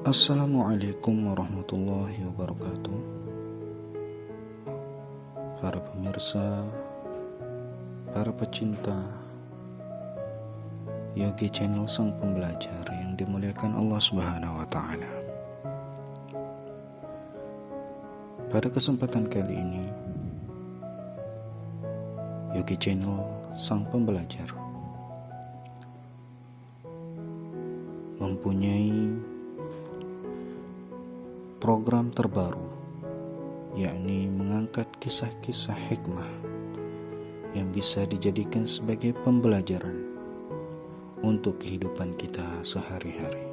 Assalamualaikum warahmatullahi wabarakatuh. Para pemirsa, para pecinta Yogi Channel Sang Pembelajar yang dimuliakan Allah Subhanahu wa Ta'ala. Pada kesempatan kali ini, Yogi Channel Sang Pembelajar mempunyai program terbaru, yakni mengangkat kisah-kisah hikmah yang bisa dijadikan sebagai pembelajaran untuk kehidupan kita sehari-hari.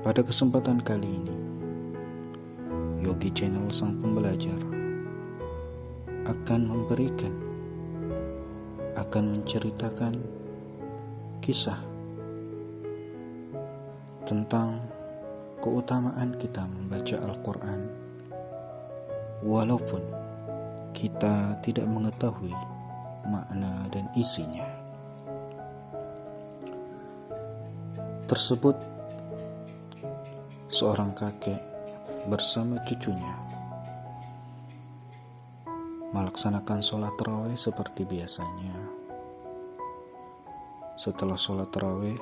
Pada kesempatan kali ini, Yogi Channel Sang Pembelajar akan menceritakan kisah tentang keutamaan kita membaca Al-Quran walaupun kita tidak mengetahui makna dan isinya. Tersebut seorang kakek bersama cucunya melaksanakan sholat tarawih seperti biasanya. Setelah sholat tarawih,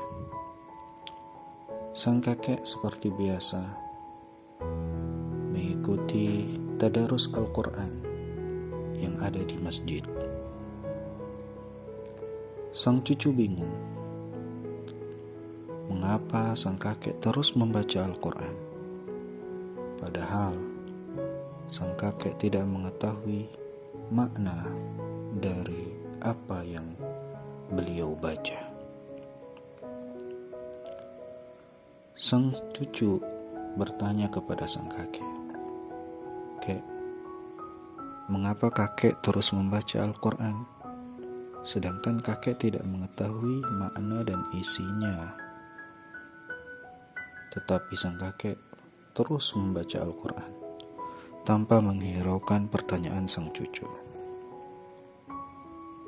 sang kakek seperti biasa mengikuti tadarus Al-Quran yang ada di masjid. Sang cucu bingung mengapa sang kakek terus membaca Al-Quran, padahal sang kakek tidak mengetahui makna dari apa yang beliau baca. Sang cucu bertanya kepada sang kakek, "Kek, mengapa kakek terus membaca Al-Quran, sedangkan kakek tidak mengetahui makna dan isinya?" Tetapi sang kakek terus membaca Al-Quran tanpa menghiraukan pertanyaan sang cucu.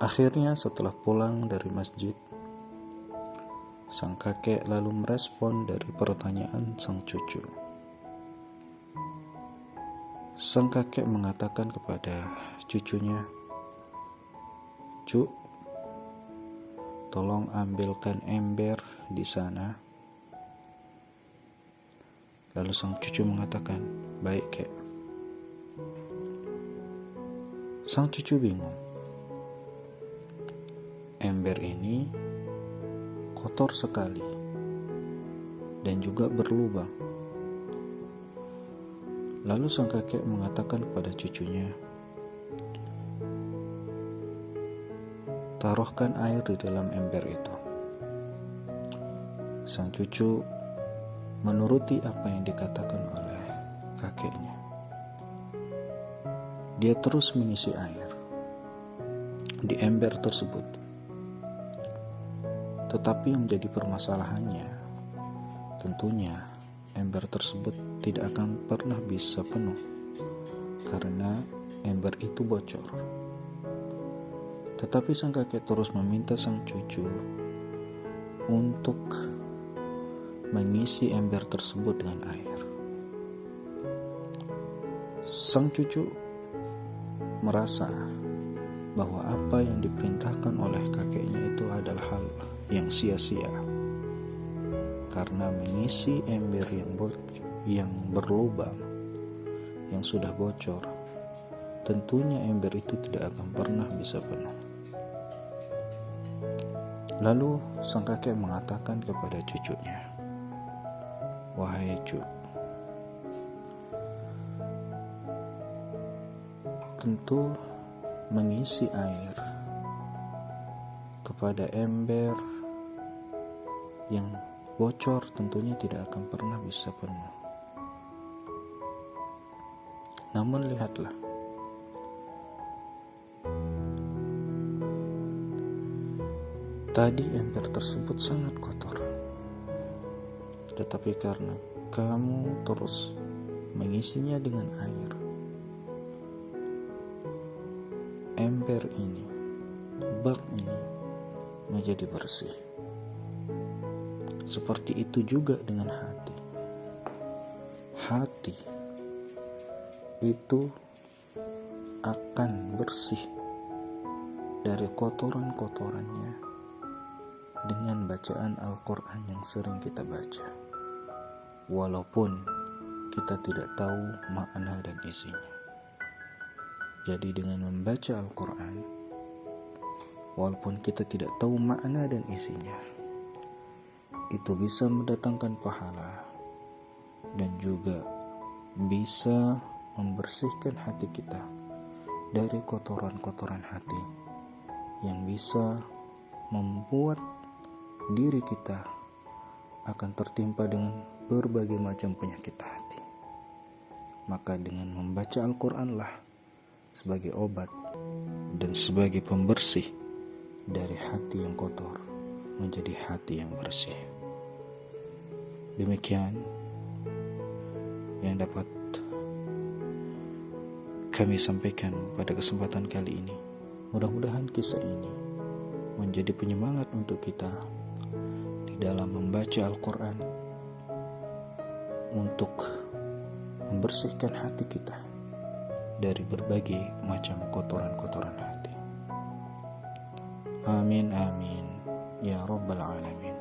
Akhirnya setelah pulang dari masjid, sang kakek lalu merespon dari pertanyaan sang cucu. Sang kakek mengatakan kepada cucunya, "Cuk, tolong ambilkan ember di sana." Lalu sang cucu mengatakan, "Baik, Kek." Sang cucu bingung. Ember ini kotor sekali dan juga berlubang. Lalu sang kakek mengatakan kepada cucunya, "Taruhkan air di dalam ember itu." Sang cucu menuruti apa yang dikatakan oleh kakeknya. Dia terus mengisi air di ember tersebut. Tetapi yang menjadi permasalahannya, tentunya ember tersebut tidak akan pernah bisa penuh karena ember itu bocor. Tetapi sang kakek terus meminta sang cucu untuk mengisi ember tersebut dengan air. Sang cucu merasa bahwa apa yang diperintahkan oleh kakeknya itu adalah hal yang sia-sia, karena mengisi ember yang berlubang, yang sudah bocor, tentunya ember itu tidak akan pernah bisa penuh. Lalu sang kakek mengatakan kepada cucunya, "Wahai cu, tentu mengisi air kepada ember yang bocor tentunya tidak akan pernah bisa penuh. Namun lihatlah, tadi ember tersebut sangat kotor, tetapi karena kamu terus mengisinya dengan air, ember ini, bak ini menjadi bersih. Seperti itu juga dengan hati. Hati itu akan bersih dari kotoran-kotorannya dengan bacaan Al-Quran yang sering kita baca, walaupun kita tidak tahu makna dan isinya. Jadi dengan membaca Al-Quran, walaupun kita tidak tahu makna dan isinya, itu bisa mendatangkan pahala dan juga bisa membersihkan hati kita dari kotoran-kotoran hati yang bisa membuat diri kita akan tertimpa dengan berbagai macam penyakit hati. Maka dengan membaca Al-Quran lah sebagai obat dan sebagai pembersih dari hati yang kotor menjadi hati yang bersih. Demikian yang dapat kami sampaikan pada kesempatan kali ini. Mudah-mudahan kisah ini menjadi penyemangat untuk kita di dalam membaca Al-Quran untuk membersihkan hati kita dari berbagai macam kotoran-kotoran hati. Amin amin ya rabbal alamin.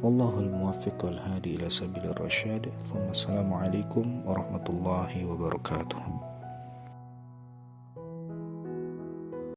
Wallahul muwaffiq wal hadi ila sabilir rasyad. Assalamualaikum warahmatullahi wabarakatuh.